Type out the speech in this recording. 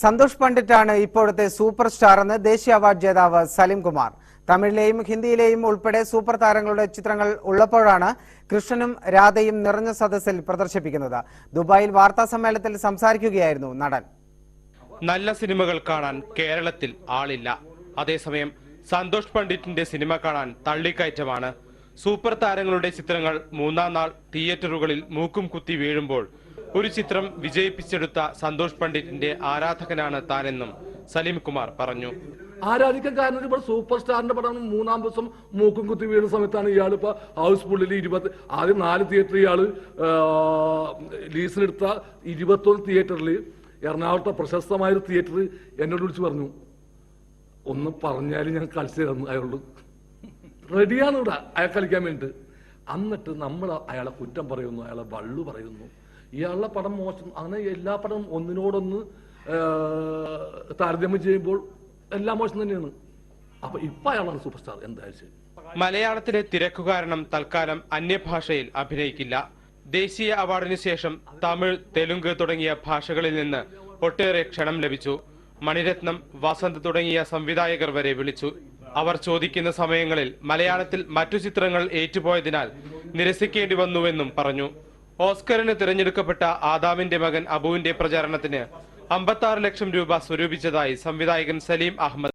സന്തോഷ് പണ്ഡിറ്റാണ് ഇപ്പോഴത്തെ super star എന്ന് ദേശീയ അവാർഡ് ജേതാവ് സലിം കുമാർ. തമിഴിലെയും ഹിന്ദിയിലെയും ഉൾപ്പെടെ സൂപ്പർ താരങ്ങളുടെ ചിത്രങ്ങൾ ഉള്ളപ്പോഴാണ് കൃഷ്ണനും രാധയും നിറഞ്ഞ സദസ്സിൽ പ്രദർശിപ്പിക്കുന്നത്. ദുബായിൽ വാർത്താ സമ്മേളനത്തിൽ സംസാരിക്കുകയായിരുന്നു നടൻ. നല്ല സിനിമകൾ കാണാൻ കേരളത്തിൽ ആളില്ല. അതേസമയം സന്തോഷ് പണ്ഡിറ്റിന്റെ സിനിമ കാണാൻ തള്ളിക്കയറ്റമാണ്. സൂപ്പർ താരങ്ങളുടെ ചിത്രങ്ങൾ മൂന്നാം നാൾ തിയേറ്ററുകളിൽ മൂക്കും കുത്തി വീഴുമ്പോൾ ഒരു ചിത്രം വിജയിപ്പിച്ചെടുത്ത സന്തോഷ് പണ്ഡിറ്റിന്റെ ആരാധകനാണ് താനെന്നും സലീം കുമാർ പറഞ്ഞു. ആരാധിക്കാൻ കാരണം ഇപ്പോൾ സൂപ്പർ സ്റ്റാറിന്റെ പടം മൂന്നാം ദിവസം മൂക്കും കുത്തി വീഴുന്ന സമയത്താണ് ഇയാൾ ഇപ്പൊ ഹൗസ്ഫുള്ളിൽ ആദ്യം 4 തിയേറ്റർ ഇയാള് ലീസിനെടുത്ത 21 തിയേറ്ററിൽ എറണാകുളത്തെ പ്രശസ്തമായൊരു തിയേറ്റർ എന്നോട് വിളിച്ച് പറഞ്ഞു, ഒന്ന് പറഞ്ഞാലും ഞാൻ കളിച്ചു തരുന്നു. അയാളോട് റെഡിയാണ് ഇവിടെ അയാൾ കളിക്കാൻ വേണ്ടിട്ട്. എന്നിട്ട് നമ്മൾ അയാളെ കുറ്റം പറയുന്നു, അയാളെ വള്ളു പറയുന്നു. ഇയാളുടെ പടം മോശം, അങ്ങനെ എല്ലാ പടവും ഒന്നിനോടൊന്ന് താരതമ്യം ചെയ്യുമ്പോൾ എല്ലാം മോശം തന്നെയാണ്. അപ്പൊ ഇപ്പൊ അയാളാണ് സൂപ്പർ സ്റ്റാർ. എന്തായാലും മലയാളത്തിലെ തിരക്കു കാരണം തൽക്കാലം അന്യഭാഷയിൽ അഭിനയിക്കില്ല. ദേശീയ അവാർഡിന് ശേഷം തമിഴ്, തെലുങ്ക് തുടങ്ങിയ ഭാഷകളിൽ നിന്ന് ഒട്ടേറെ ക്ഷണം ലഭിച്ചു. മണിരത്നം, വസന്ത് തുടങ്ങിയ സംവിധായകർ വരെ വിളിച്ചു. അവർ ചോദിക്കുന്ന സമയങ്ങളിൽ മലയാളത്തിൽ മറ്റു ചിത്രങ്ങൾ ഏറ്റുപോയതിനാൽ നിരസിക്കേണ്ടി വന്നുവെന്നും പറഞ്ഞു. ഓസ്കറിന് തിരഞ്ഞെടുക്കപ്പെട്ട ആദാമിന്റെ മകൻ അബുവിന്റെ പ്രചാരണത്തിന് 56 ലക്ഷം രൂപ സ്വരൂപിച്ചതായി സംവിധായകൻ സലീം അഹമ്മദ്